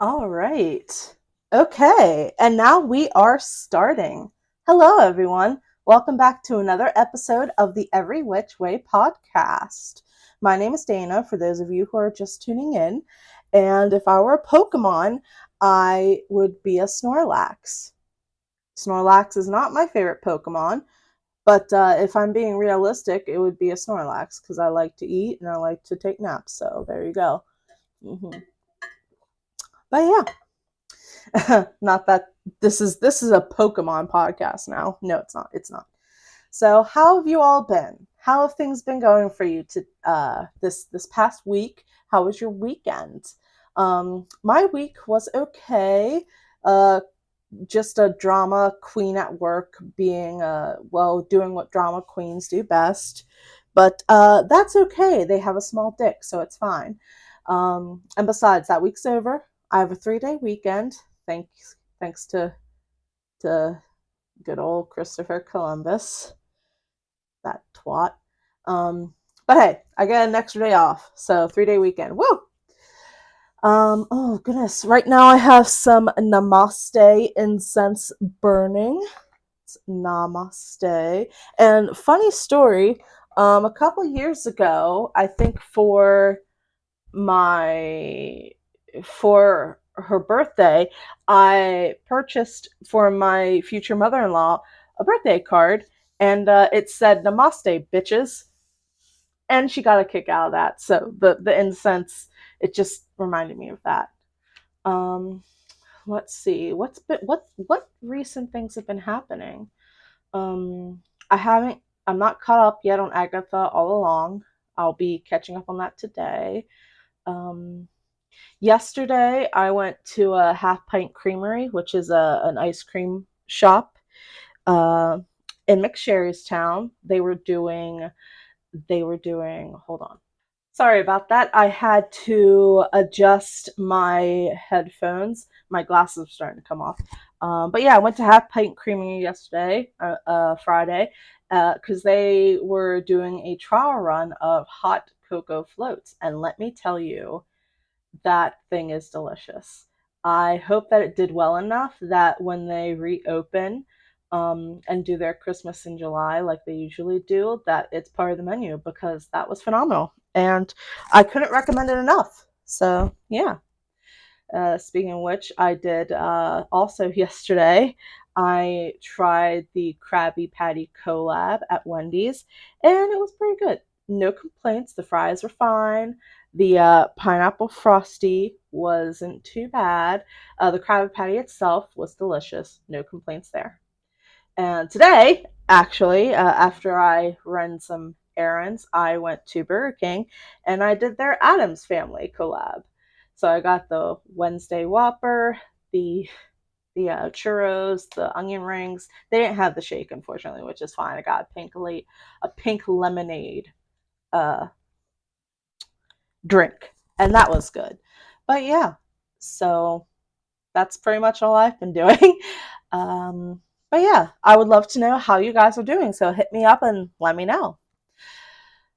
All right. Okay. And now we are starting. Hello, everyone. Welcome back to another episode of the Every Which Way podcast. My name is Dana, for those of you who are just tuning in. And if I were a Pokemon, I would be a Snorlax. Snorlax is not my favorite Pokemon, but if I'm being realistic, it would be a Snorlax because I like to eat and I like to take naps. So there you go. hmm But yeah, not that this is a Pokemon podcast now. No, it's not. It's not. So, how have you all been? How have things been going for you to this past week? How was your weekend? My week was okay. Uh, just a drama queen at work, being doing what drama queens do best. But that's okay. They have a small dick, so it's fine. And besides, that week's over. I have a 3-day weekend. Thanks to good old Christopher Columbus, that twat. But hey, I get an extra day off, so 3-day weekend. Woo! Oh goodness, right now I have some Namaste incense burning. It's Namaste. And funny story, a couple years ago, I think my for her birthday, I purchased for my future mother-in-law a birthday card, and it said "Namaste, bitches," and she got a kick out of that. So the incense, it just reminded me of that. Um, let's see, what recent things have been happening. Um, I haven't. I'm not caught up yet on Agatha all along. I'll be catching up on that today. Um, Yesterday, I went to a Half Pint Creamery, which is an ice cream shop uh, in McSherrystown. They were doing. Hold on. Sorry about that. I had to adjust my headphones. My glasses are starting to come off. But yeah, I went to Half Pint Creamery yesterday, Friday, because they were doing a trial run of hot cocoa floats. And let me tell you, that thing is delicious. I hope that it did well enough that when they reopen and do their Christmas in July like they usually do, that it's part of the menu because that was phenomenal. And I couldn't recommend it enough. So, yeah. Speaking of which, I did also yesterday. I tried the Krabby Patty collab at Wendy's, and it was pretty good. No complaints. The fries were fine. The pineapple frosty wasn't too bad. The Krabby Patty itself was delicious. No complaints there. And today, actually, after I ran some errands, I went to Burger King and I did their Adams Family collab. So I got the Wednesday Whopper, the churros, the onion rings. They didn't have the shake, unfortunately, which is fine. I got a pink lemonade uh, drink, and that was good. But yeah, so that's pretty much all I've been doing. Um, but yeah, I would love to know how you guys are doing. So hit me up and let me know.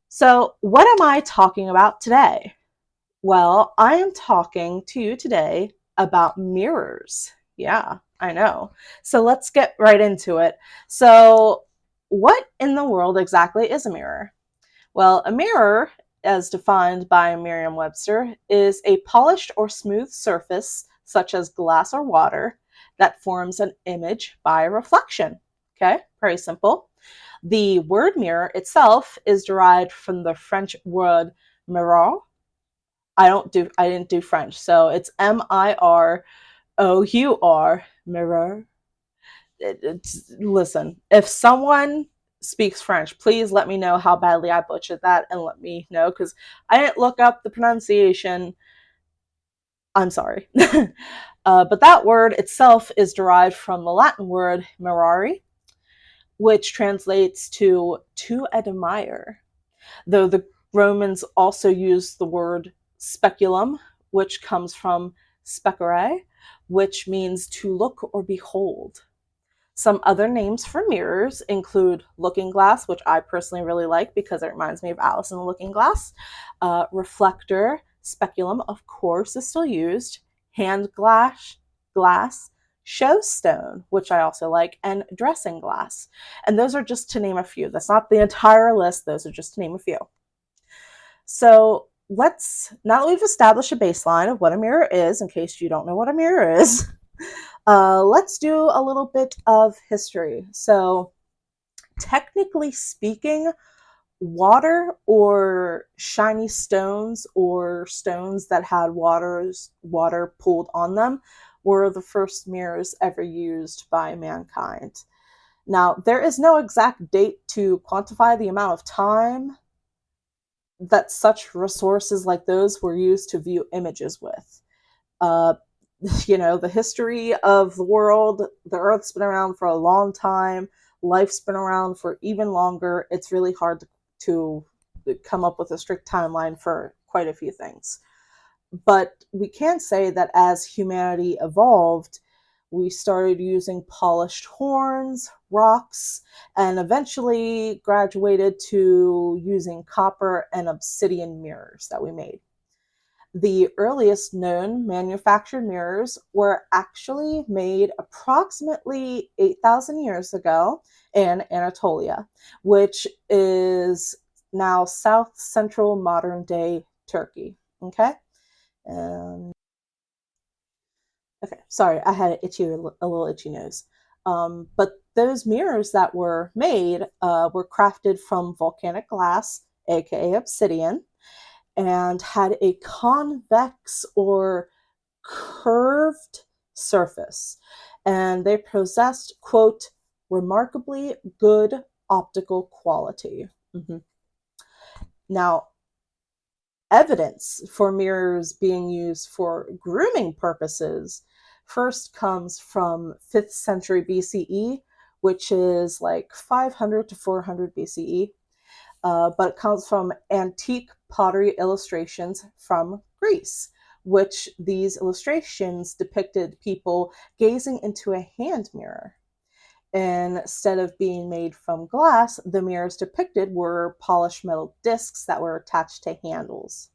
So, what am I talking about today? Well, I am talking to you today about mirrors. Yeah, I know. So let's get right into it. So, what in the world exactly is a mirror? Well, a mirror, as defined by Merriam Webster, is a polished or smooth surface, such as glass or water, that forms an image by reflection. Okay, very simple. The word mirror itself is derived from the French word miroir. I didn't do French, so it's Mirour, mirror. Listen, if someone speaks French, please let me know how badly I butchered that and let me know because I didn't look up the pronunciation. I'm sorry. But that word itself is derived from the Latin word mirari, which translates to admire. Though the Romans also used the word speculum, which comes from speccare, which means to look or behold. Some other names for mirrors include looking glass, which I personally really like because it reminds me of Alice in the Looking Glass. Reflector, speculum, of course, is still used. hand glass, show stone, which I also like, and dressing glass. And those are just to name a few. That's not the entire list. Those are just to name a few. So now that we've established a baseline of what a mirror is, in case you don't know what a mirror is, let's do a little bit of history. So technically speaking, water or shiny stones or stones that had water pooled on them were the first mirrors ever used by mankind. Now, there is no exact date to quantify the amount of time that such resources like those were used to view images with. Uh, the history of the world, the Earth's been around for a long time, life's been around for even longer. It's really hard to come up with a strict timeline for quite a few things. But we can say that as humanity evolved, we started using polished horns, rocks, and eventually graduated to using copper and obsidian mirrors that we made. The earliest known manufactured mirrors were actually made approximately 8,000 years ago in Anatolia, which is now south central modern day Turkey. Okay? Okay, sorry, I had a little itchy nose. But those mirrors that were made were crafted from volcanic glass, aka obsidian, and had a convex or curved surface. And they possessed, quote, remarkably good optical quality. Mm-hmm. Now, evidence for mirrors being used for grooming purposes first comes from 5th century BCE, which is like 500 to 400 BCE, but it comes from antique pottery illustrations from Greece, which these illustrations depicted people gazing into a hand mirror. Instead of being made from glass, the mirrors depicted were polished metal discs that were attached to handles.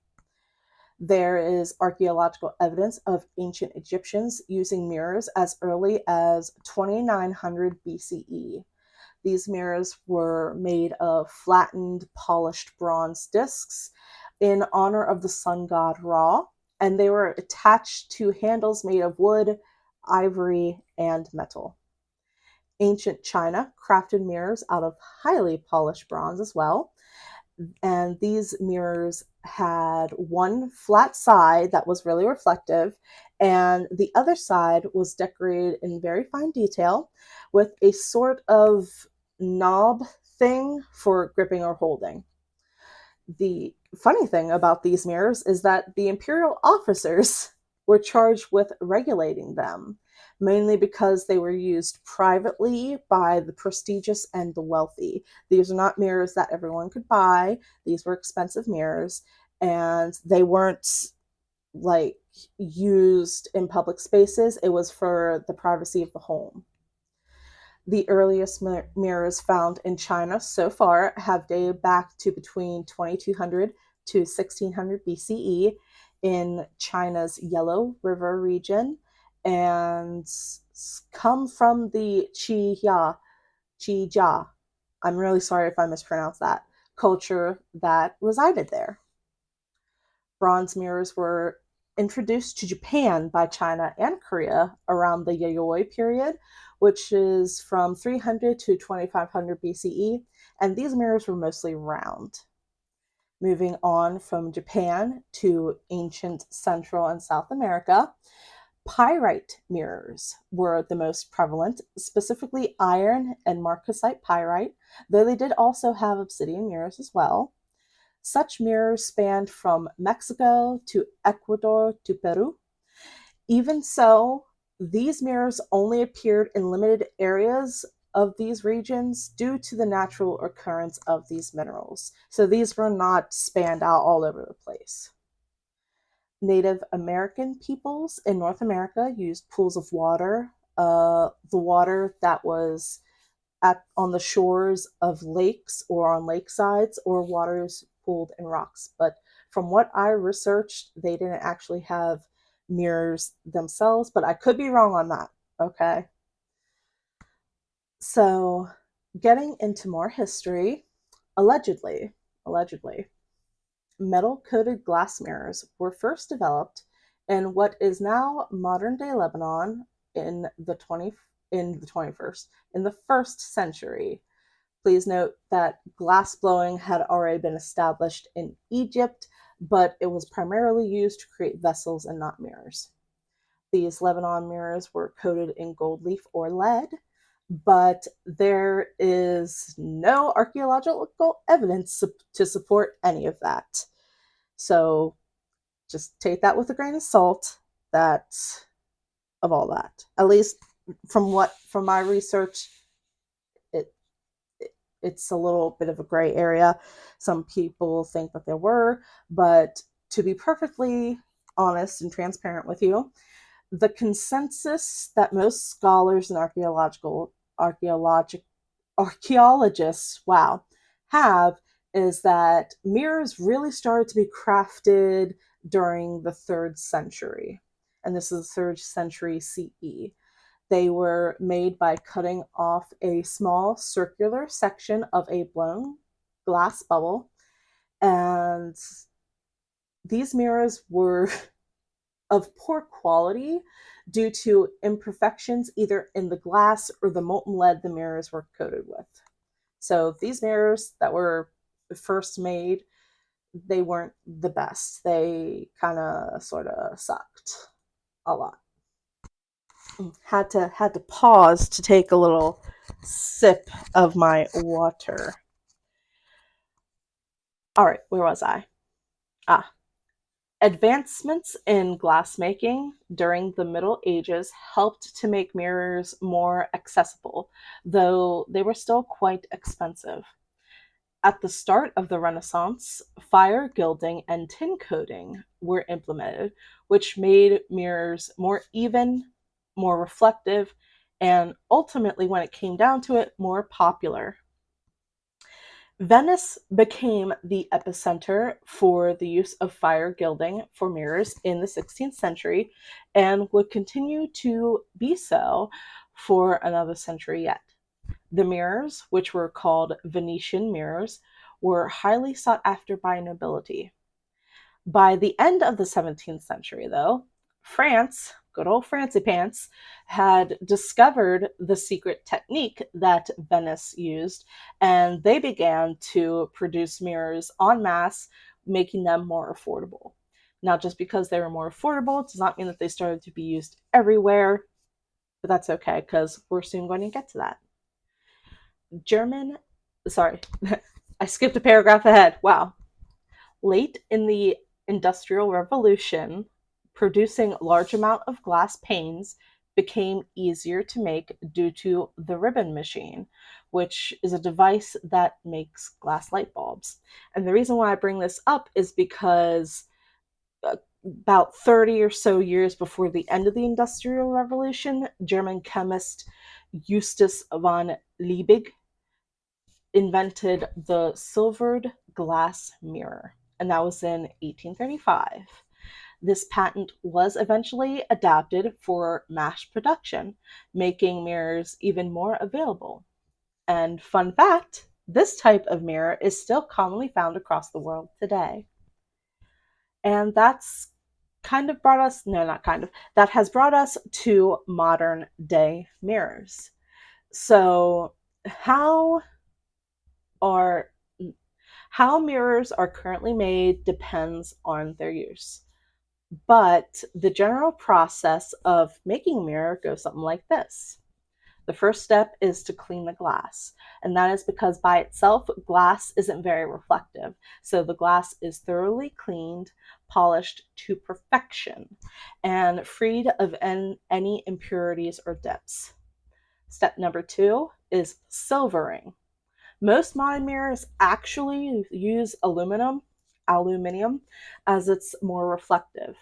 There is archaeological evidence of ancient Egyptians using mirrors as early as 2900 BCE. These mirrors were made of flattened, polished bronze discs in honor of the sun god Ra, and they were attached to handles made of wood, ivory, and metal. Ancient China crafted mirrors out of highly polished bronze as well. And these mirrors had one flat side that was really reflective, and the other side was decorated in very fine detail with a sort of knob thing for gripping or holding. The funny thing about these mirrors is that the imperial officers were charged with regulating them, mainly because they were used privately by the prestigious and the wealthy. These are not mirrors that everyone could buy. These were expensive mirrors, and they weren't like used in public spaces. It was for the privacy of the home. The earliest mirrors found in China so far have dated back to between 2200 to 1600 BCE in China's Yellow River region and come from the Qijia, I'm really sorry if I mispronounced that, culture that resided there. Bronze mirrors were introduced to Japan by China and Korea around the Yayoi period, which is from 300 to 2500 BCE, and these mirrors were mostly round. Moving on from Japan to ancient Central and South America, pyrite mirrors were the most prevalent, specifically iron and marcasite pyrite, though they did also have obsidian mirrors as well. Such mirrors spanned from Mexico to Ecuador to Peru. Even so, these mirrors only appeared in limited areas of these regions due to the natural occurrence of these minerals. So these were not spanned out all over the place. Native American peoples in North America used pools of water, the water that was on the shores of lakes or on lakesides or waters pooled in rocks. But from what I researched, they didn't actually have mirrors themselves, but I could be wrong on that. Okay. So, getting into more history, allegedly, metal coated glass mirrors were first developed in what is now modern day Lebanon in the 1st century. Please note that glass blowing had already been established in Egypt, but it was primarily used to create vessels and not mirrors. These Lebanon mirrors were coated in gold leaf or lead, but there is no archaeological evidence to support any of that. So just take that with a grain of salt, that of all that. At least from my research, it, it's a little bit of a gray area. Some people think that there were, but to be perfectly honest and transparent with you, the consensus that most scholars and archaeologists, wow, have is that mirrors really started to be crafted during the 3rd century. And this is the 3rd century CE. They were made by cutting off a small circular section of a blown glass bubble. And these mirrors were of poor quality due to imperfections either in the glass or the molten lead the mirrors were coated with. So these mirrors that were first made, they weren't the best. They kind of sort of sucked a lot. Had to pause to take a little sip of my water. All right, where was I? Advancements in glassmaking during the Middle Ages helped to make mirrors more accessible, though they were still quite expensive. At the start of the Renaissance, fire gilding and tin coating were implemented, which made mirrors more even, more reflective, and ultimately, when it came down to it, more popular. Venice became the epicenter for the use of fire gilding for mirrors in the 16th century and would continue to be so for another century yet. The mirrors, which were called Venetian mirrors, were highly sought after by nobility. By the end of the 17th century, though, France, good old Francie Pants, had discovered the secret technique that Venice used, and they began to produce mirrors en masse, making them more affordable. Now, just because they were more affordable does not mean that they started to be used everywhere, but that's okay, because we're soon going to get to that. I skipped a paragraph ahead. Wow. Late in the Industrial Revolution, producing large amount of glass panes became easier to make due to the ribbon machine, which is a device that makes glass light bulbs. And the reason why I bring this up is because about 30 or so years before the end of the Industrial Revolution, German chemist Justus von Liebig invented the silvered glass mirror, and that was in 1835. This patent was eventually adapted for mass production, making mirrors even more available. And fun fact, this type of mirror is still commonly found across the world today. And that's kind of brought us, no, not kind of, that has brought us to modern day mirrors. So, are how mirrors are currently made depends on their use. But the general process of making a mirror goes something like this. The first step is to clean the glass, and that is because by itself, glass isn't very reflective. So the glass is thoroughly cleaned, polished to perfection, and freed of any impurities or dips. Step number 2 is silvering. Most modern mirrors actually use aluminium, as it's more reflective.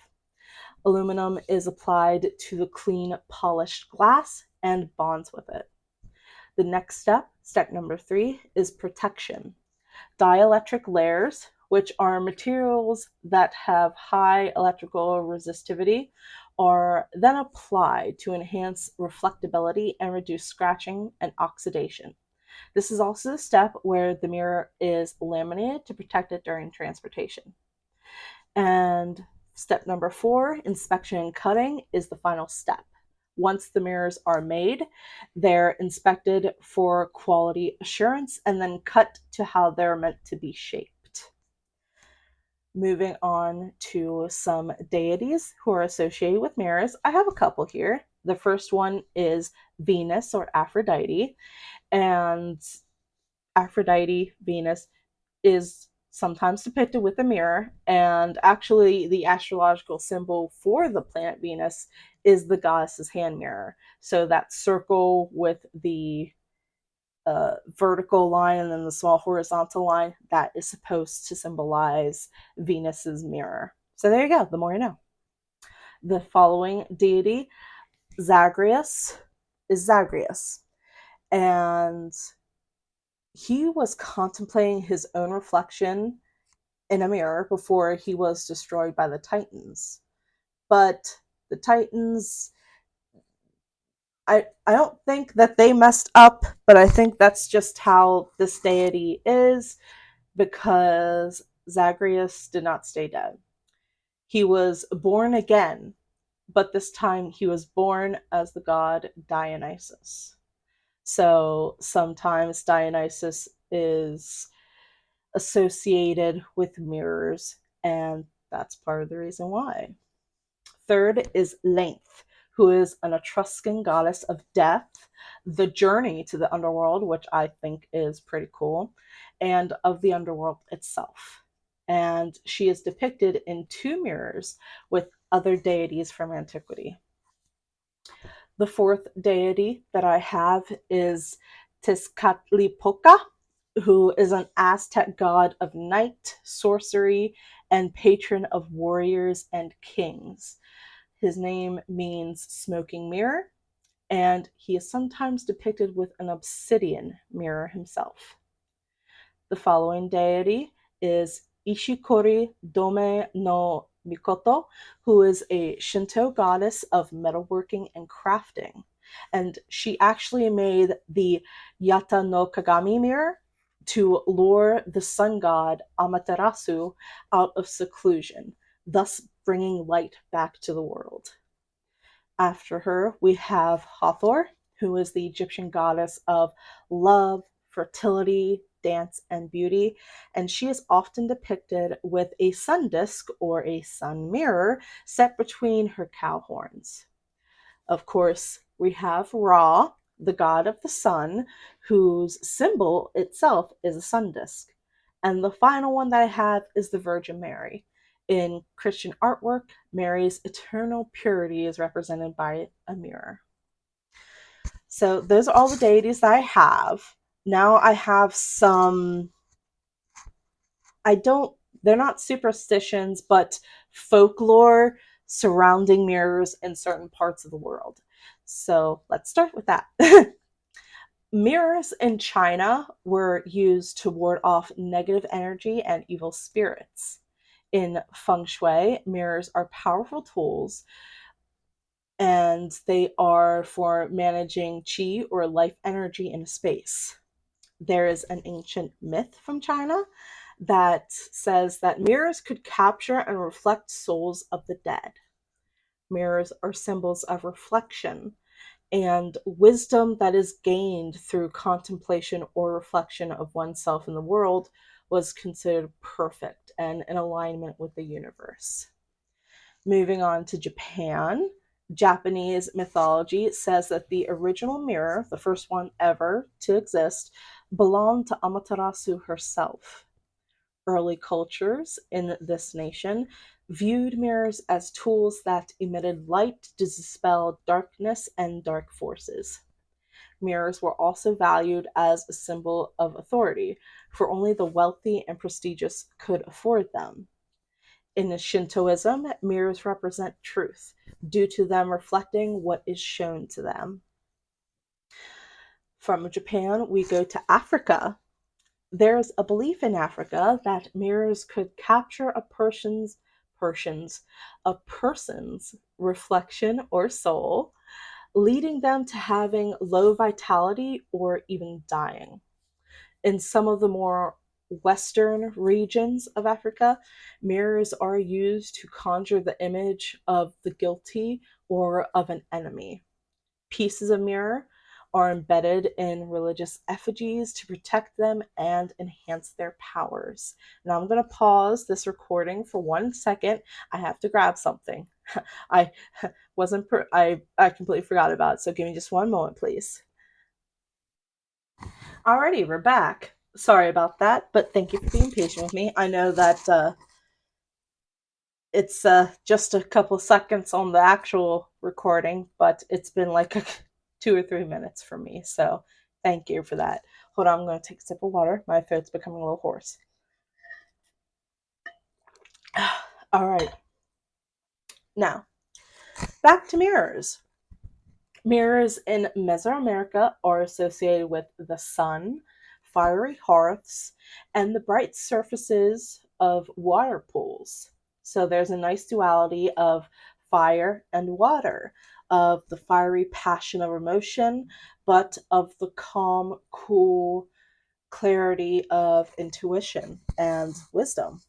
Aluminum is applied to the clean, polished glass and bonds with it. The next step number 3, is protection. Dielectric layers, which are materials that have high electrical resistivity, are then applied to enhance reflectability and reduce scratching and oxidation. This is also the step where the mirror is laminated to protect it during transportation. And step number 4, inspection and cutting, is the final step. Once the mirrors are made, they're inspected for quality assurance and then cut to how they're meant to be shaped. Moving on to some deities who are associated with mirrors. I have a couple here. The first one is Venus, or Aphrodite. And Aphrodite, Venus, is sometimes depicted with a mirror, and actually the astrological symbol for the planet Venus is the goddess's hand mirror. So that circle with the vertical line and then the small horizontal line, that is supposed to symbolize Venus's mirror. So there you go, the more you know. The following deity, Zagreus, is Zagreus. And he was contemplating his own reflection in a mirror before he was destroyed by the Titans. But the Titans, I don't think that they messed up, but I think that's just how this deity is, because Zagreus did not stay dead. He was born again, but this time he was born as the god Dionysus. So sometimes Dionysus is associated with mirrors, and that's part of the reason why. Third is Length, who is an Etruscan goddess of death, the journey to the underworld, which I think is pretty cool, and of the underworld itself. And she is depicted in 2 mirrors with other deities from antiquity. The fourth deity that I have is Tezcatlipoca, who is an Aztec god of night, sorcery, and patron of warriors and kings. His name means smoking mirror, and he is sometimes depicted with an obsidian mirror himself. The following deity is Ishikori Dome no Mikoto, who is a Shinto goddess of metalworking and crafting. And she actually made the Yata no Kagami mirror to lure the sun god Amaterasu out of seclusion, thus bringing light back to the world. After her, we have Hathor, who is the Egyptian goddess of love, fertility, dance, and beauty, and she is often depicted with a sun disk, or a sun mirror, set between her cow horns. Of course, we have Ra, the god of the sun, whose symbol itself is a sun disk. And the final one that I have is the Virgin Mary. In Christian artwork, Mary's eternal purity is represented by a mirror. So those are all the deities that I have. Now I have some, they're not superstitions, but folklore surrounding mirrors in certain parts of the world. So let's start with that. Mirrors in China were used to ward off negative energy and evil spirits. In feng shui, mirrors are powerful tools, and they are for managing qi, or life energy, in a space. There is an ancient myth from China that says that mirrors could capture and reflect souls of the dead. Mirrors are symbols of reflection and wisdom that is gained through contemplation or reflection of oneself in the world was considered perfect and in alignment with the universe. Moving on to Japan, Japanese mythology says that the original mirror, the first one ever to exist, belonged to Amaterasu herself. Early cultures in this nation viewed mirrors as tools that emitted light to dispel darkness and dark forces. Mirrors were also valued as a symbol of authority, for only the wealthy and prestigious could afford them. In Shintoism, mirrors represent truth, due to them reflecting what is shown to them. From Japan, we go to Africa. There's a belief in Africa that mirrors could capture person's a person's reflection or soul, leading them to having low vitality or even dying. In some of the more western regions of Africa, mirrors are used to conjure the image of the guilty or of an enemy. Pieces of mirror are embedded in religious effigies to protect them and enhance their powers. Now I'm going to pause this recording for 1 second. I have to grab something. I I completely forgot about it, so give me just one moment, please. Alrighty, we're back. Sorry about that, but thank you for being patient with me. I know that it's just a couple seconds on the actual recording, but it's been like 2 or 3 minutes for me. So thank you for that. Hold on, I'm going to take a sip of water. My throat's becoming a little hoarse. All right. Now, back to mirrors. Mirrors in Mesoamerica are associated with the sun, fiery hearths, and the bright surfaces of water pools. So there's a nice duality of fire and water, of the fiery passion of emotion, but of the calm, cool clarity of intuition and wisdom,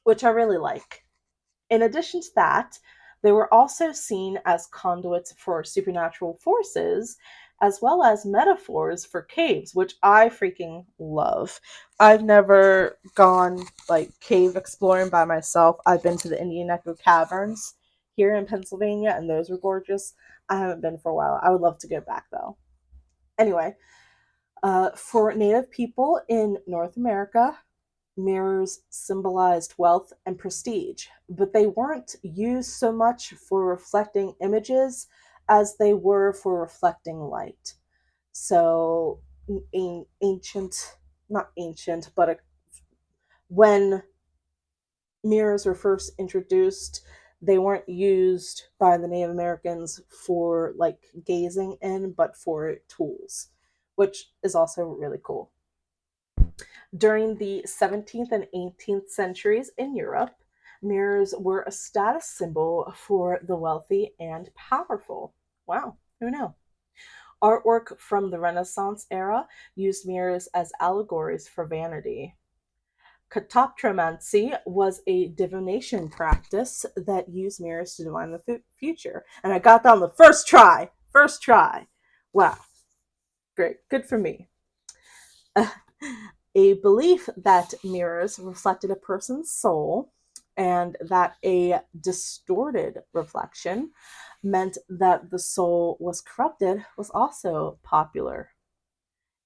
which I really like. In addition to that, they were also seen as conduits for supernatural forces, as well as metaphors for caves, which I freaking love. I've never gone like cave exploring by myself. I've been to the Indian Echo Caverns here in Pennsylvania, and those were gorgeous. I haven't been for a while. I would love to go back though. Anyway, for Native people in North America, mirrors symbolized wealth and prestige, but they weren't used so much for reflecting images as they were for reflecting light. So, ancient, not ancient, but when mirrors were first introduced, they weren't used by the Native Americans for like gazing in, but for tools, which is also really cool. During the 17th and 18th centuries in Europe, mirrors were a status symbol for the wealthy and powerful. Wow, who knew? Artwork from the Renaissance era used mirrors as allegories for vanity. Catoptromancy was a divination practice that used mirrors to divine the future. And I got that on the first try. First try. Wow. Great. Good for me. A belief that mirrors reflected a person's soul and that a distorted reflection meant that the soul was corrupted was also popular.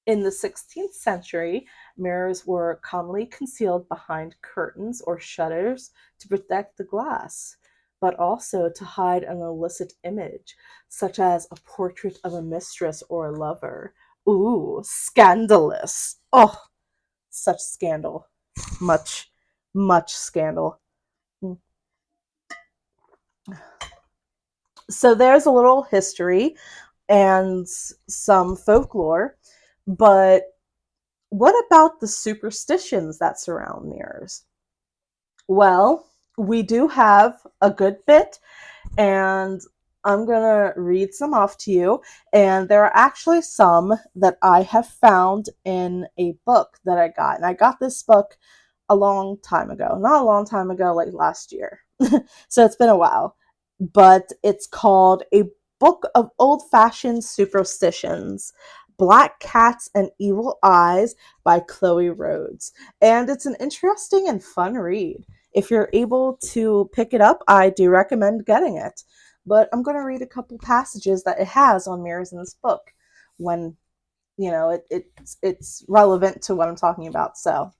In the 16th century, mirrors were commonly concealed behind curtains or shutters to protect the glass, but also to hide an illicit image, such as a portrait of a mistress or a lover. Ooh, scandalous. Oh, such scandal. Much, much scandal. So there's a little history and some folklore, but what about the superstitions that surround mirrors? Well, we do have a good bit, and I'm going to read some off to you. And there are actually some that I have found in a book that I got. And I got this book a long time ago. Not a long time ago, like last year. So it's been a while. But it's called A Book of Old-Fashioned Superstitions, Black Cats and Evil Eyes by Chloe Rhodes. And it's an interesting and fun read. If you're able to pick it up, I do recommend getting it. But I'm going to read a couple passages that it has on mirrors in this book when, it's relevant to what I'm talking about. So,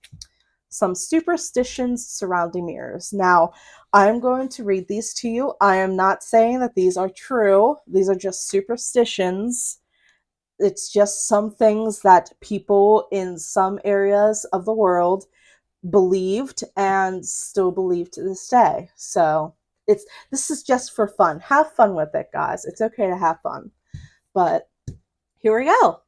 some superstitions surrounding mirrors. Now, I'm going to read these to you. I am not saying that these are true. These are just superstitions. It's just some things that people in some areas of the world believed and still believe to this day. So this is just for fun. Have fun with it, guys. It's okay to have fun. But here we go.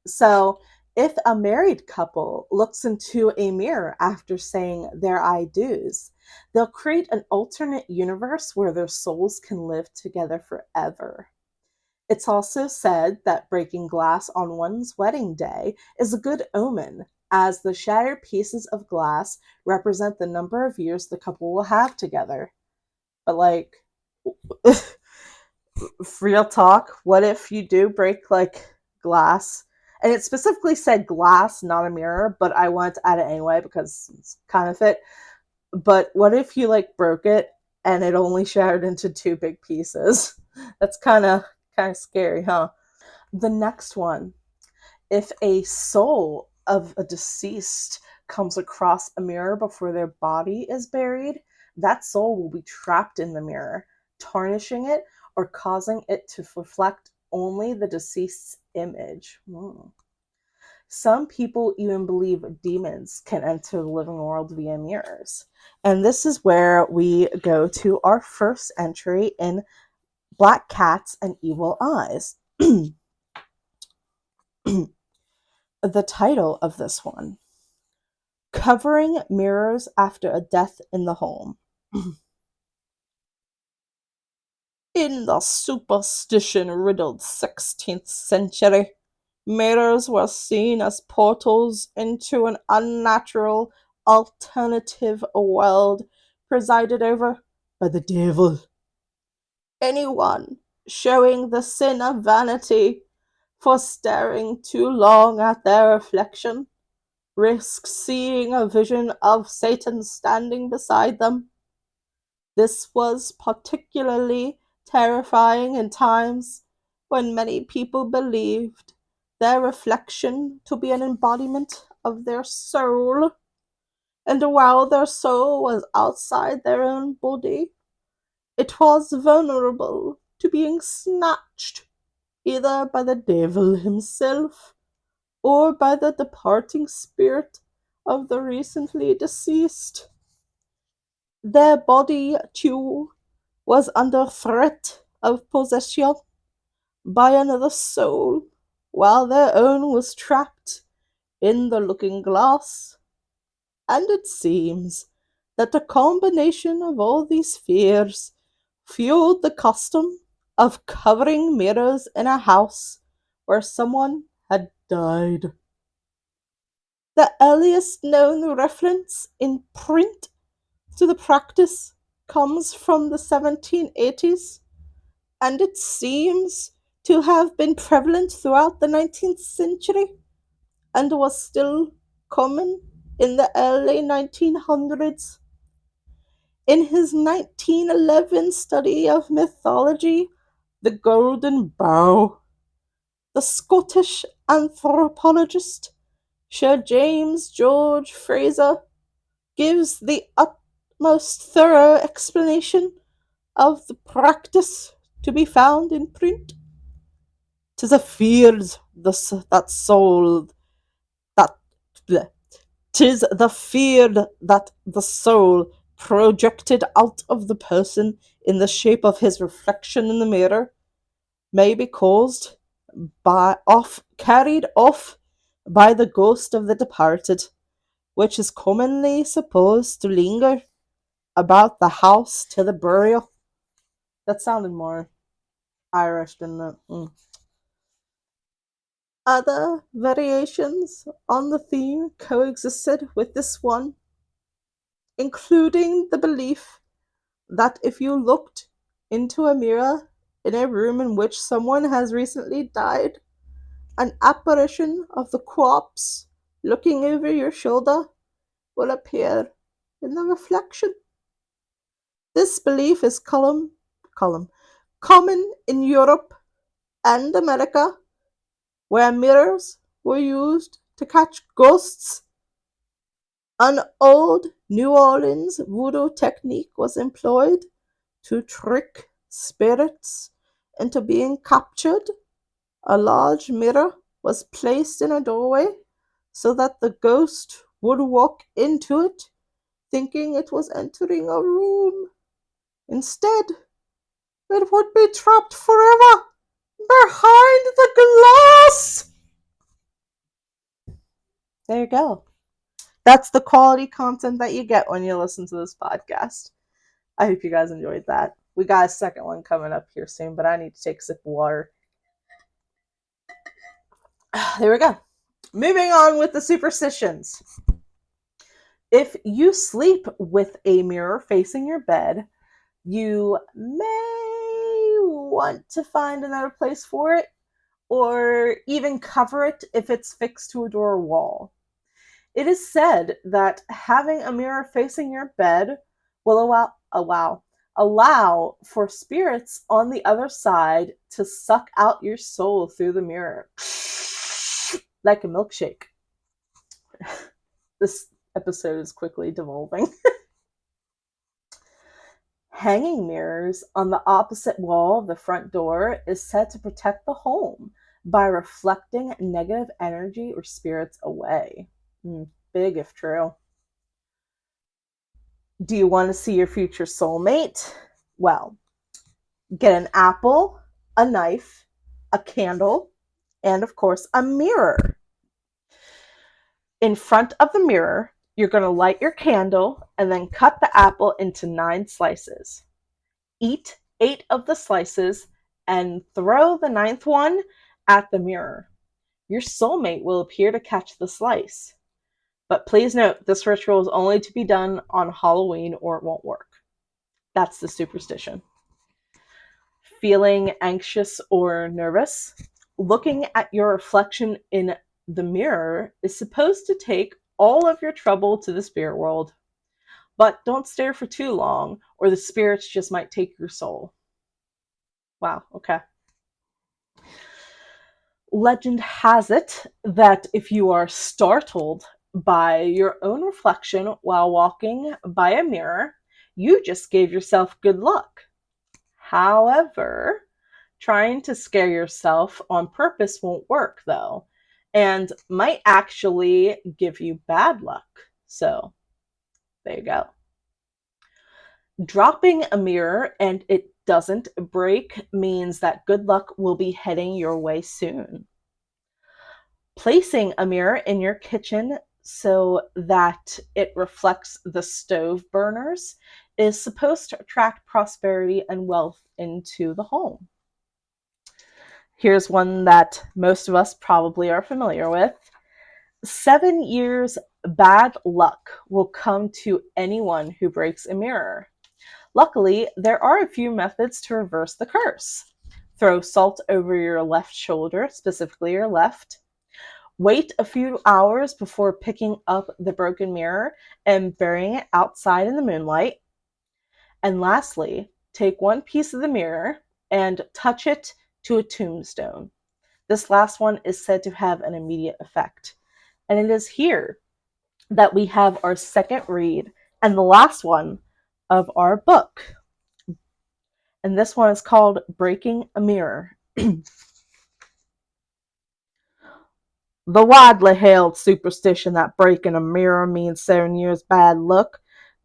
So If a married couple looks into a mirror after saying their I do's, they'll create an alternate universe where their souls can live together forever. It's also said that breaking glass on one's wedding day is a good omen, as the shattered pieces of glass represent the number of years the couple will have together. But, like, real talk, what if you do break, like, glass? And it specifically said glass, not a mirror, but I wanted to add it anyway because it's kind of fit. But what if you, like, broke it and it only shattered into two big pieces? That's kind of scary, huh? The next one, if a soul of a deceased comes across a mirror before their body is buried, that soul will be trapped in the mirror, tarnishing it or causing it to reflect only the deceased's image. Some people even believe demons can enter the living world via mirrors. And this is where we go to our first entry in Black Cats and Evil Eyes. The title of this one, Covering Mirrors After a Death in the Home. In the superstition-riddled 16th century, mirrors were seen as portals into an unnatural, alternative world presided over by the devil. Anyone showing the sin of vanity for staring too long at their reflection risks seeing a vision of Satan standing beside them. This was particularly terrifying in times when many people believed their reflection to be an embodiment of their soul, and while their soul was outside their own body, it was vulnerable to being snatched either by the devil himself or by the departing spirit of the recently deceased. Their body, too, was under threat of possession by another soul, while their own was trapped in the looking glass. And it seems that the combination of all these fears fueled the custom of covering mirrors in a house where someone had died. The earliest known reference in print to the practice comes from the 1780s, and it seems to have been prevalent throughout the 19th century and was still common in the early 1900s. In his 1911 study of mythology, The Golden Bough, the Scottish anthropologist Sir James George Fraser gives the utmost thorough explanation of the practice to be found in print. "'Tis a feared that soul that bleh, 'tis the feared that the soul projected out of the person in the shape of his reflection in the mirror may be caused carried off by the ghost of the departed, which is commonly supposed to linger about the house till the burial." That sounded more Irish, didn't it? Other variations on the theme coexisted with this one, including the belief that if you looked into a mirror in a room in which someone has recently died, an apparition of the corpse looking over your shoulder will appear in the reflection. This belief is common in Europe and America, where mirrors were used to catch ghosts. An old New Orleans voodoo technique was employed to trick spirits into being captured. A large mirror was placed in a doorway so that the ghost would walk into it, thinking it was entering a room. Instead, it would be trapped forever behind the glass. There you go. That's the quality content that you get when you listen to this podcast. I hope you guys enjoyed that. We got a second one coming up here soon, but I need to take a sip of water. There we go. Moving on with the superstitions. If you sleep with a mirror facing your bed, you may want to find another place for it, or even cover it if it's fixed to a door or wall. It is said that having a mirror facing your bed will allow for spirits on the other side to suck out your soul through the mirror. Like a milkshake. This episode is quickly devolving. Hanging mirrors on the opposite wall of the front door is said to protect the home by reflecting negative energy or spirits away. Big if true. Do you want to see your future soulmate? Well, get an apple, a knife, a candle, and of course, a mirror. In front of the mirror, you're going to light your candle and then cut the apple into 9 slices. Eat 8 of the slices and throw the 9th one at the mirror. Your soulmate will appear to catch the slice. But please note, this ritual is only to be done on Halloween or it won't work. That's the superstition. Feeling anxious or nervous? Looking at your reflection in the mirror is supposed to take all of your trouble to the spirit world. But don't stare for too long, or the spirits just might take your soul. Wow, okay. Legend has it that if you are startled by your own reflection while walking by a mirror, you just gave yourself good luck. However, trying to scare yourself on purpose won't work, though, and might actually give you bad luck. So, there you go. Dropping a mirror and it doesn't break means that good luck will be heading your way soon. Placing a mirror in your kitchen so that it reflects the stove burners is supposed to attract prosperity and wealth into the home. Here's one that most of us probably are familiar with. 7 years bad luck will come to anyone who breaks a mirror. Luckily, there are a few methods to reverse the curse. Throw salt over your left shoulder, specifically your left. Wait a few hours before picking up the broken mirror and burying it outside in the moonlight. And lastly, take one piece of the mirror and touch it to a tombstone. This last one is said to have an immediate effect. And it is here that we have our second read and the last one of our book. And this one is called Breaking a Mirror. The widely held superstition that breaking a mirror means 7 years bad luck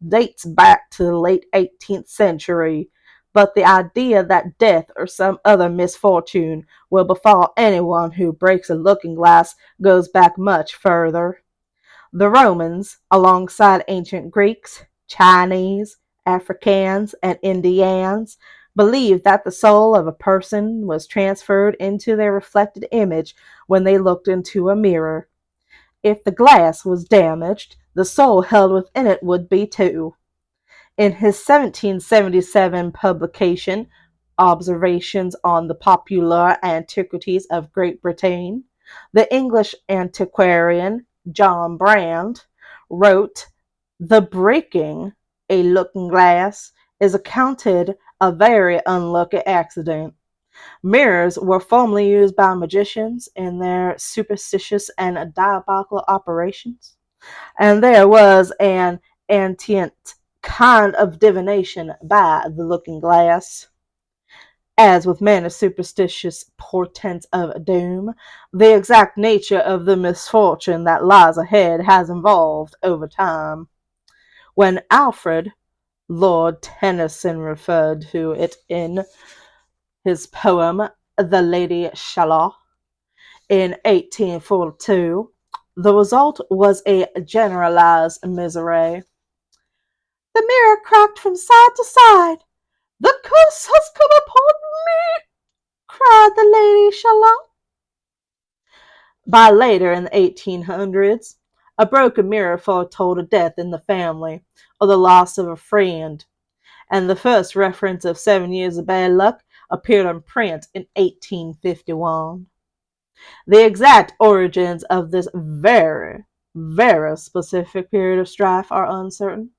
dates back to the late 18th century, but the idea that death or some other misfortune will befall anyone who breaks a looking glass goes back much further. The Romans, alongside ancient Greeks, Chinese, Africans, and Indians, believed that the soul of a person was transferred into their reflected image when they looked into a mirror. If the glass was damaged, the soul held within it would be too. In his 1777 publication, Observations on the Popular Antiquities of Great Britain, the English antiquarian John Brand wrote, "The breaking a looking glass is accounted a very unlucky accident. Mirrors were formerly used by magicians in their superstitious and diabolical operations, and there was an ancient kind of divination by the looking glass. As with many superstitious portents of doom, the exact nature of the misfortune that lies ahead has evolved over time. When Alfred, Lord Tennyson, referred to it in his poem The Lady Shallow in 1842, The result was a generalized misery. The mirror cracked from side to side. The curse has come upon me, cried the Lady Shalott. By later in the 1800s, a broken mirror foretold a death in the family or the loss of a friend, and the first reference of 7 years of bad luck appeared in print in 1851. The exact origins of this very, very specific period of strife are uncertain,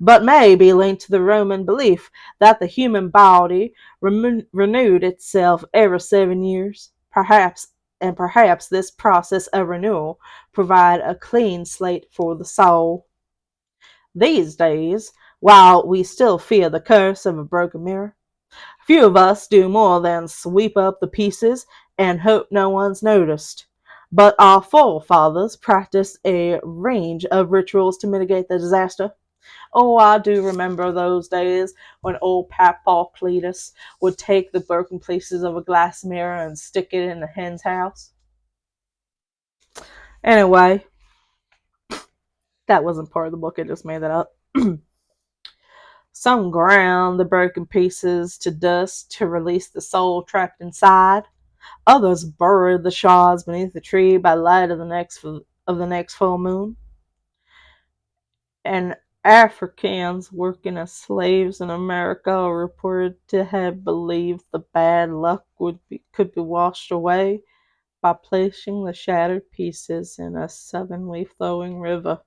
but may be linked to the Roman belief that the human body renewed itself every 7 years. Perhaps this process of renewal provide a clean slate for the soul. These days, while we still fear the curse of a broken mirror, few of us do more than sweep up the pieces and hope no one's noticed. But our forefathers practiced a range of rituals to mitigate the disaster. Oh, I do remember those days when old Papa Cletus would take the broken pieces of a glass mirror and stick it in the hen's house. Anyway, that wasn't part of the book, I just made that up. Some ground the broken pieces to dust to release the soul trapped inside. Others buried the shards beneath the tree by light of the next full moon. And Africans working as slaves in America are reported to have believed the bad luck could be washed away by placing the shattered pieces in a suddenly flowing river.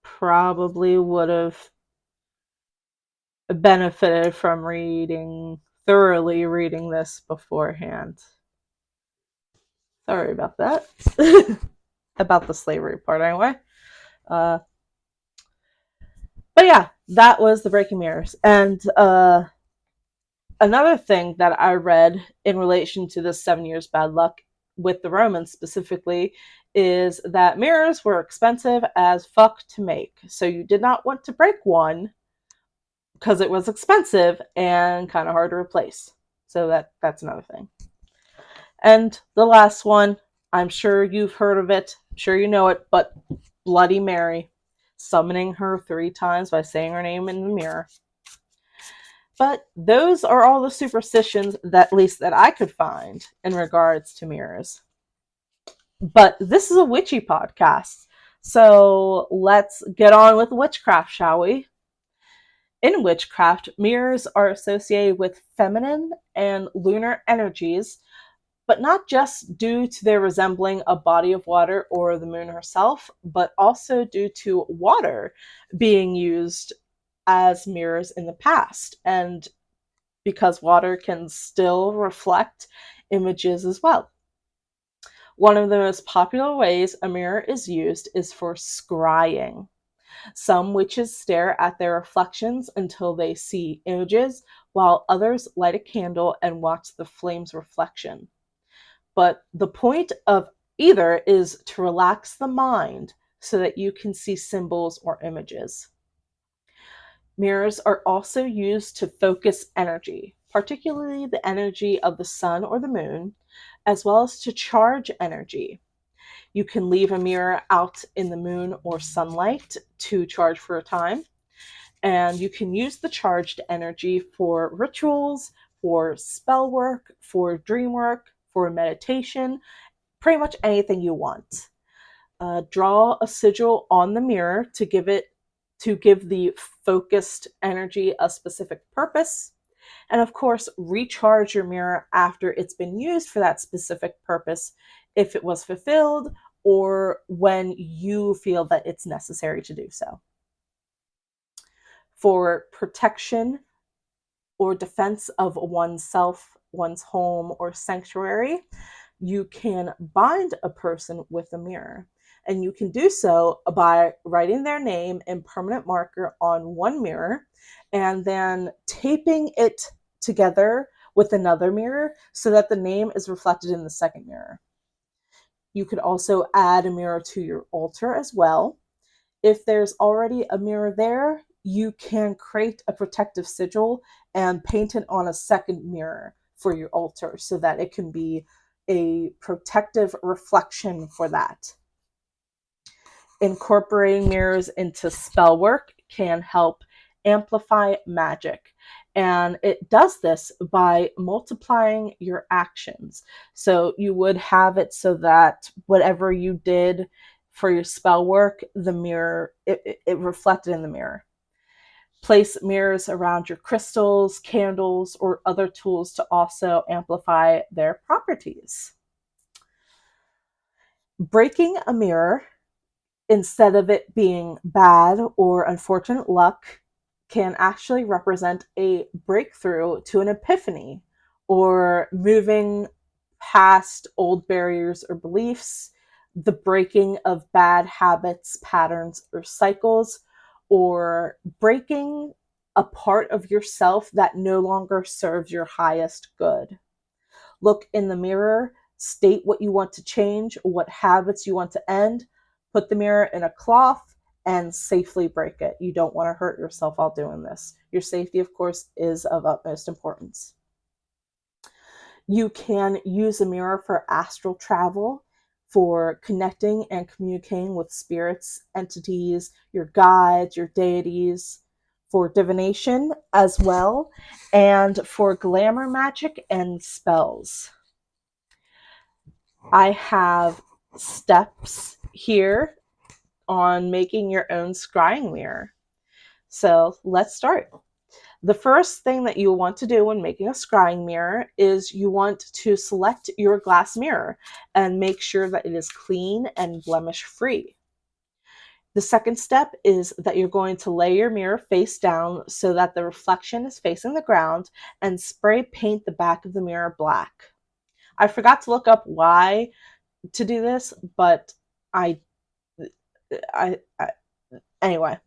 Probably would have benefited from thoroughly reading this beforehand. Sorry about that. About the slavery part, anyway. But yeah, that was the Breaking Mirrors. And another thing that I read in relation to this 7 years bad luck with the Romans specifically is that mirrors were expensive as fuck to make. So you did not want to break one because it was expensive and kind of hard to replace. So that's another thing. And the last one, I'm sure you've heard of it, I'm sure you know it, but Bloody Mary, summoning her 3 times by saying her name in the mirror. But those are all the superstitions that, at least that I could find in regards to mirrors. But this is a witchy podcast, so let's get on with witchcraft, shall we? In witchcraft, mirrors are associated with feminine and lunar energies, but not just due to their resembling a body of water or the moon herself, but also due to water being used as mirrors in the past, and because water can still reflect images as well. One of the most popular ways a mirror is used is for scrying. Some witches stare at their reflections until they see images, while others light a candle and watch the flame's reflection. But the point of either is to relax the mind so that you can see symbols or images. Mirrors are also used to focus energy, particularly the energy of the sun or the moon, as well as to charge energy. You can leave a mirror out in the moon or sunlight to charge for a time, and you can use the charged energy for rituals, for spell work, for dream work, for meditation, pretty much anything you want. Draw a sigil on the mirror to give the focused energy a specific purpose. And of course, recharge your mirror after it's been used for that specific purpose if it was fulfilled or when you feel that it's necessary to do so. For protection or defense of oneself, one's home, or sanctuary, you can bind a person with a mirror. And you can do so by writing their name in permanent marker on one mirror and then taping it together with another mirror so that the name is reflected in the second mirror. You could also add a mirror to your altar as well. If there's already a mirror there, you can create a protective sigil and paint it on a second mirror for your altar so that it can be a protective reflection for that. Incorporating mirrors into spell work can help amplify magic. And it does this by multiplying your actions. So you would have it so that whatever you did for your spell work, the mirror, it reflected in the mirror. Place mirrors around your crystals, candles, or other tools to also amplify their properties. Breaking a mirror, instead of it being bad or unfortunate luck, can actually represent a breakthrough to an epiphany or moving past old barriers or beliefs, the breaking of bad habits, patterns, or cycles, or breaking a part of yourself that no longer serves your highest good. Look in the mirror, state what you want to change, what habits you want to end, put the mirror in a cloth, and safely break it. You don't want to hurt yourself while doing this. Your safety, of course, is of utmost importance. You can use a mirror for astral travel, for connecting and communicating with spirits, entities, your guides, your deities, for divination as well, and for glamour magic and spells. I have steps here on making your own scrying mirror. So let's start. The first thing that you want to do when making a scrying mirror is you want to select your glass mirror and make sure that it is clean and blemish free. The second step is that you're going to lay your mirror face down so that the reflection is facing the ground, and spray paint the back of the mirror black. I forgot to look up why to do this, but I anyway.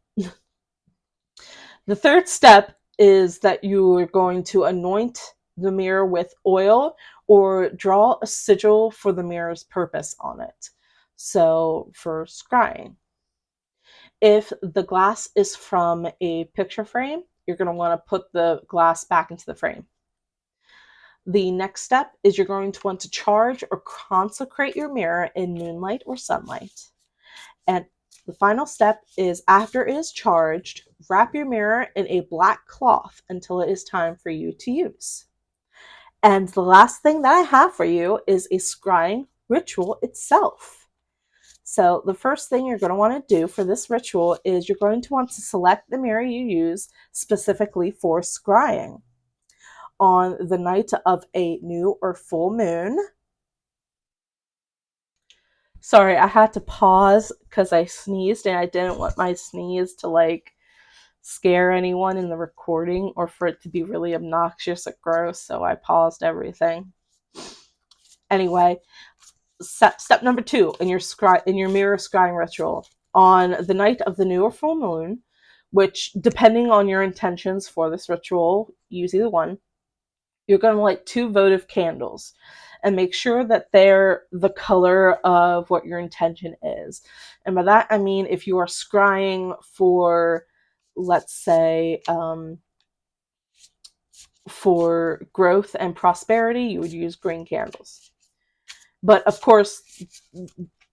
The third step is that you are going to anoint the mirror with oil or draw a sigil for the mirror's purpose on it. So for scrying, if the glass is from a picture frame, you're going to want to put the glass back into the frame. The next step is you're going to want to charge or consecrate your mirror in moonlight or sunlight. And the final step is, after it is charged, wrap your mirror in a black cloth until it is time for you to use. And the last thing that I have for you is a scrying ritual itself. So the first thing you're going to want to do for this ritual is you're going to want to select the mirror you use specifically for scrying. On the night of a new or full moon, sorry, I had to pause because I sneezed and I didn't want my sneeze to scare anyone in the recording or for it to be really obnoxious or gross, so I paused everything. Anyway, step number 2 in your mirror scrying ritual. On the night of the new or full moon, which depending on your intentions for this ritual, use either one, you're going to light 2 votive candles and make sure that they're the color of what your intention is. And by that, I mean, if you are scrying for, let's say, for growth and prosperity, you would use green candles. But of course,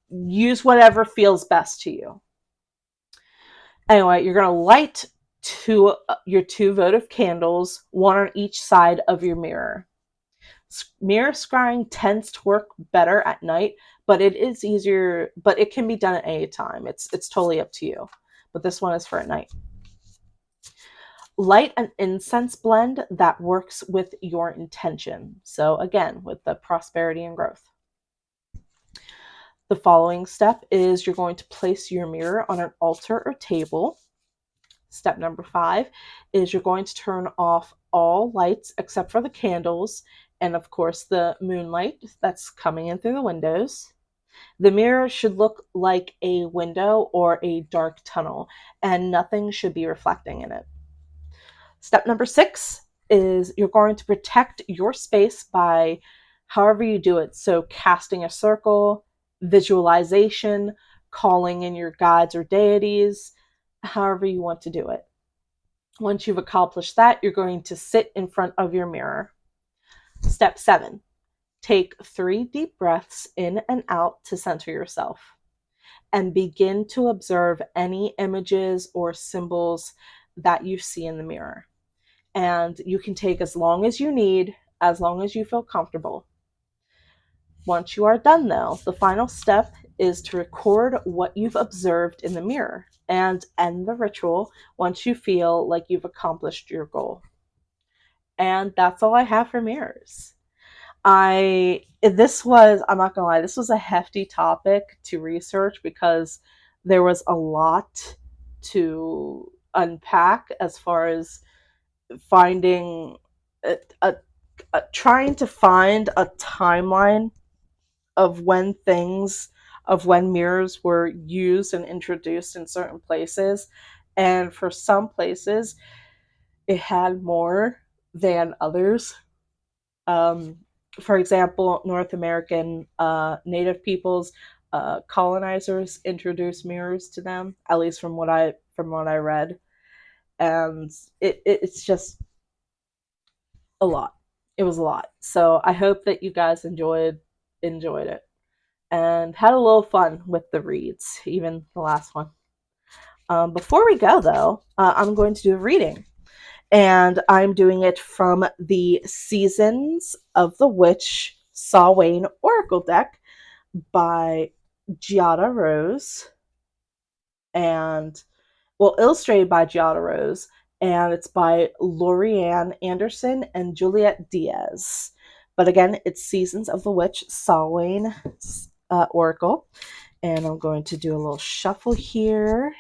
use whatever feels best to you. Anyway, you're going to light your 2 votive candles, one on each side of your mirror. Mirror scrying tends to work better at night, but it is easier, but it can be done at any time. It's totally up to you. But this one is for at night. Light an incense blend that works with your intention. So again, with the prosperity and growth. The following step is you're going to place your mirror on an altar or table. Step number 5 is you're going to turn off all lights except for the candles and, of course, the moonlight that's coming in through the windows. The mirror should look like a window or a dark tunnel, and nothing should be reflecting in it. Step number 6 is you're going to protect your space by however you do it. So casting a circle, visualization, calling in your guides or deities, however you want to do it. Once you've accomplished that, you're going to sit in front of your mirror. Step 7, Take 3 deep breaths in and out to center yourself, and begin to observe any images or symbols that you see in the mirror. And you can take as long as you need, as long as you feel comfortable. Once you are done, though, the final step is to record what you've observed in the mirror and end the ritual once you feel like you've accomplished your goal. And that's all I have for mirrors. I'm not gonna lie, this was a hefty topic to research because there was a lot to unpack as far as finding trying to find a timeline of when mirrors were used and introduced in certain places. And for some places, it had more than others. Um, for example, North American Native peoples, colonizers introduced mirrors to them, at least from what I read, and it's just a lot. It was a lot. So I hope that you guys enjoyed it and had a little fun with the reads, even the last one. Before we go, though, I'm going to do a reading, and I'm doing it from the Seasons of the Witch Samhain Oracle deck by Giada Rose, and illustrated by Giada Rose, and it's by Lorianne Anderson and Juliet Diaz. But again, it's Seasons of the Witch Samhain Oracle, and I'm going to do a little shuffle here.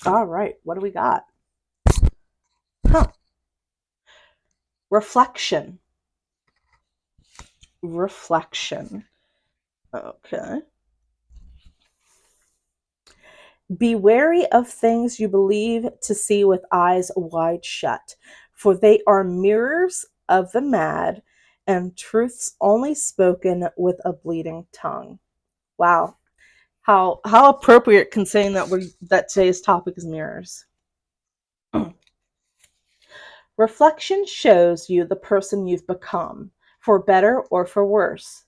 All right, what do we got? Reflection. Okay. Be wary of things you believe to see with eyes wide shut, for they are mirrors of the mad, and truths only spoken with a bleeding tongue. Wow. How appropriate, considering that today's topic is mirrors. Reflection shows you the person you've become, for better or for worse.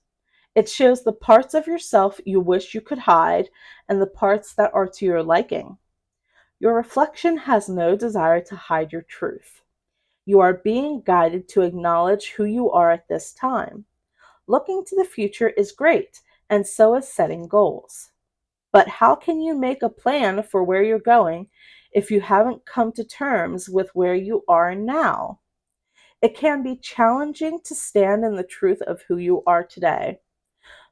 It shows the parts of yourself you wish you could hide and the parts that are to your liking. Your reflection has no desire to hide your truth. You are being guided to acknowledge who you are at this time. Looking to the future is great, and so is setting goals. But how can you make a plan for where you're going if you haven't come to terms with where you are now? It can be challenging to stand in the truth of who you are today.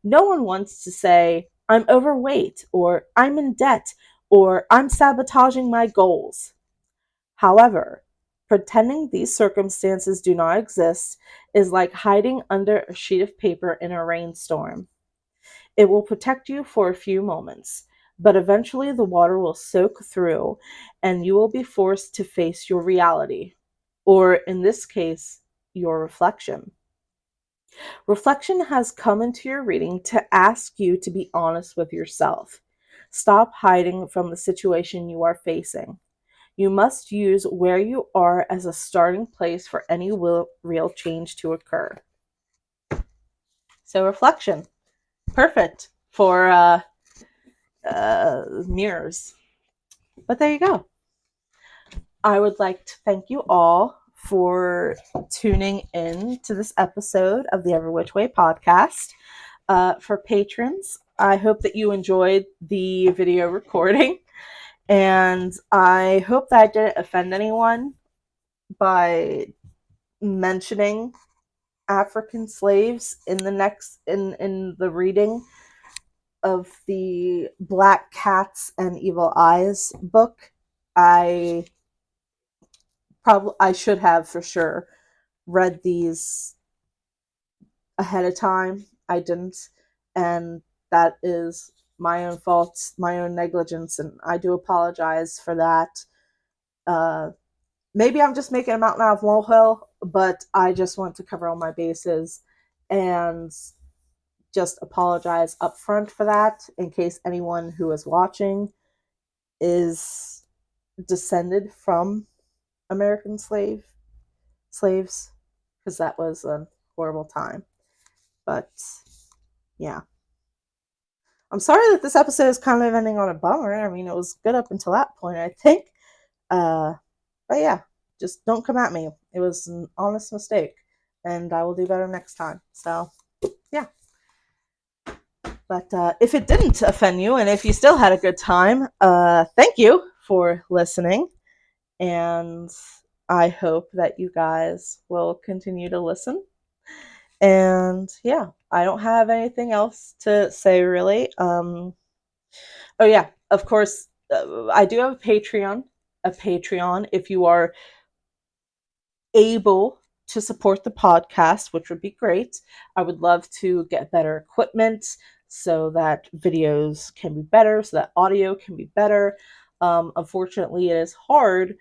No one wants to say, I'm overweight, or I'm in debt, or I'm sabotaging my goals. However, pretending these circumstances do not exist is like hiding under a sheet of paper in a rainstorm. It will protect you for a few moments, but eventually the water will soak through and you will be forced to face your reality, or in this case, your reflection. Reflection has come into your reading to ask you to be honest with yourself. Stop hiding from the situation you are facing. You must use where you are as a starting place for any real change to occur. So reflection, perfect for mirrors. But there you go. I would like to thank you all for tuning in to this episode of the Every Which Way podcast. For patrons, I hope that you enjoyed the video recording, and I hope that I didn't offend anyone by mentioning African slaves in the reading of the Black Cats and Evil Eyes book. I should have for sure read these ahead of time. I didn't, and that is my own fault, my own negligence, and I do apologize for that. Maybe I'm just making a mountain out of molehill, but I just want to cover all my bases and just apologize up front for that in case anyone who is watching is descended from American slaves, because that was a horrible time. But yeah, I'm sorry that this episode is kind of ending on a bummer. I mean, it was good up until that point, I think. But yeah, just don't come at me. It was an honest mistake, and I will do better next time. So yeah. But if it didn't offend you, and if you still had a good time, thank you for listening. And I hope that you guys will continue to listen. And yeah, I don't have anything else to say really. Oh yeah, of course, I do have a Patreon. A Patreon, if you are able to support the podcast, which would be great. I would love to get better equipment so that videos can be better, so that audio can be better. Unfortunately, it is hard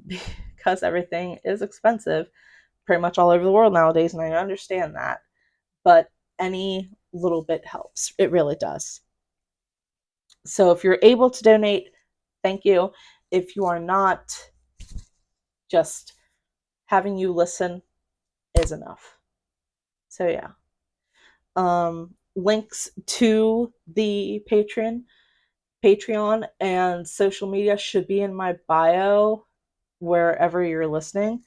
because everything is expensive pretty much all over the world nowadays, and I understand that. But any little bit helps. It really does. So if you're able to donate, thank you. If you are not, just having you listen is enough. So yeah. Links to the Patreon and social media should be in my bio wherever you're listening.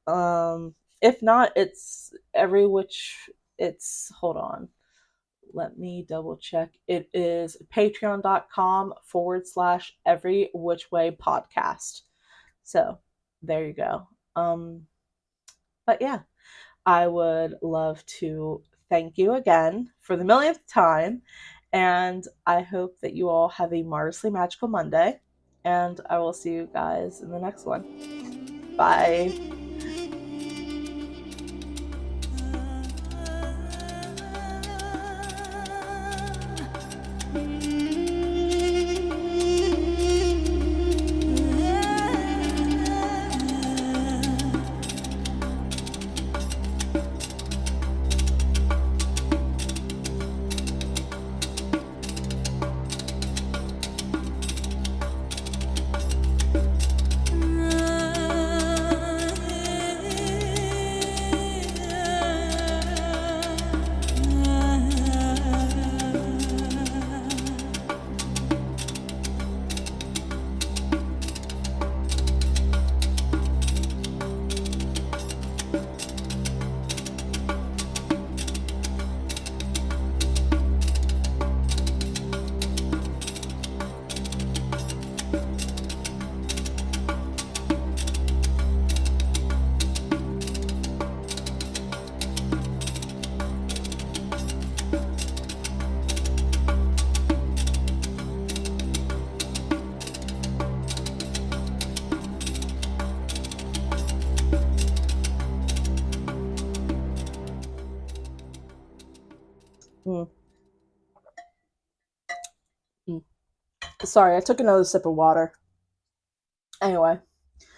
If not, it's every which it's hold on. Let me double check. It is patreon.com/every which way podcast. So there you go. But yeah, I would love to thank you again for the millionth time. And I hope that you all have a marvelously magical Monday. And I will see you guys in the next one. Bye. Mm. Mm. Sorry, I took another sip of water. Anyway.